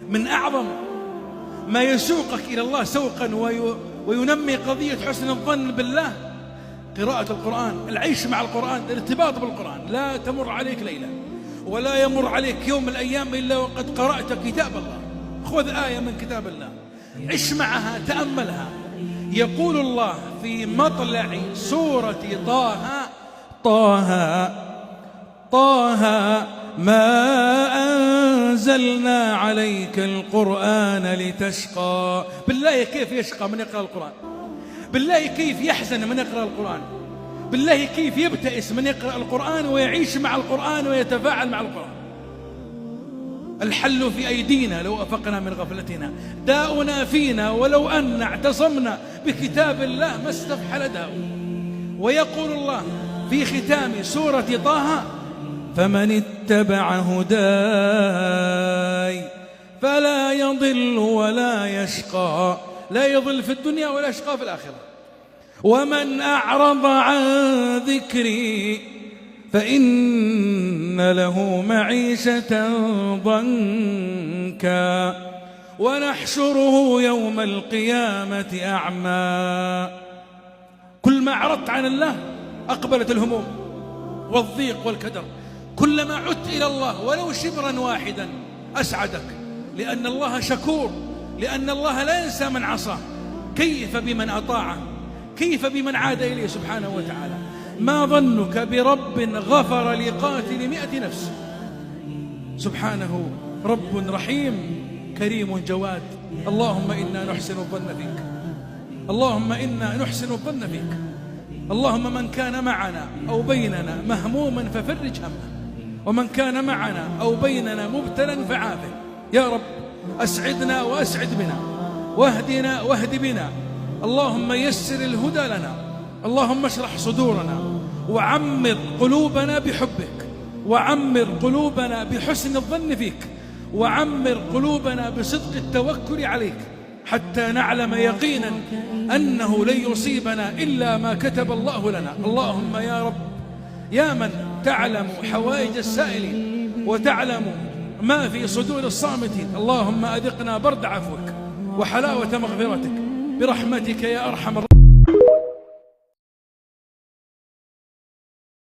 من أعظم ما يسوقك إلى الله سوقا وينمي قضية حسن الظن بالله قراءة القرآن، العيش مع القرآن، الارتباط بالقرآن. لا تمر عليك ليلة ولا يمر عليك يوم من الأيام إلا وقد قرأت كتاب الله. خذ آية من كتاب الله، عش معها، تأملها. يقول الله في مطلع سورة طه ما أنزلنا عليك القرآن لتشقى. بالله كيف يشقى من يقرأ القرآن؟ بالله كيف يحزن من يقرأ القرآن؟ بالله كيف يبتئس من يقرأ القرآن ويعيش مع القرآن ويتفاعل مع القرآن؟ الحل في أيدينا لو أفقنا من غفلتنا، داؤنا فينا ولو أن اعتصمنا بكتاب الله ما استفحل داء. ويقول الله في ختام سورة طه فمن اتبع هداي فلا يضل ولا يشقى. لا يضل في الدنيا ولا يشقى في الآخرة. ومن أعرض عن ذكري فإن له معيشة ضنكا ونحشره يوم القيامة أعمى. كل ما عرضت عن الله أقبلت الهموم والضيق والكدر. كلما عدت إلى الله ولو شبرا واحدا أسعدك، لأن الله شكور، لأن الله لا ينسى من عصاه. كيف بمن أطاعه؟ كيف بمن عاد إليه سبحانه وتعالى؟ ما ظنك برب غفر لقاتل 100 نفس؟ سبحانه رب رحيم كريم جواد. اللهم إنا نحسن الظن فيك، اللهم إنا نحسن الظن فيك. اللهم من كان معنا أو بيننا مهموما ففرج همه، ومن كان معنا أو بيننا مبتلا فعافه. يا رب أسعدنا وأسعد بنا، واهدنا واهد بنا. اللهم يسر الهدى لنا، اللهم اشرح صدورنا، وعمر قلوبنا بحبك، وعمر قلوبنا بحسن الظن فيك، وعمر قلوبنا بصدق التوكل عليك، حتى نعلم يقينا أنه لن يصيبنا إلا ما كتب الله لنا. اللهم يا رب يا من تعلم حوائج السائلين وتعلم ما في صدور الصامتين، اللهم أذقنا برد عفوك وحلاوة مغفرتك برحمتك يا أرحم الراحمين.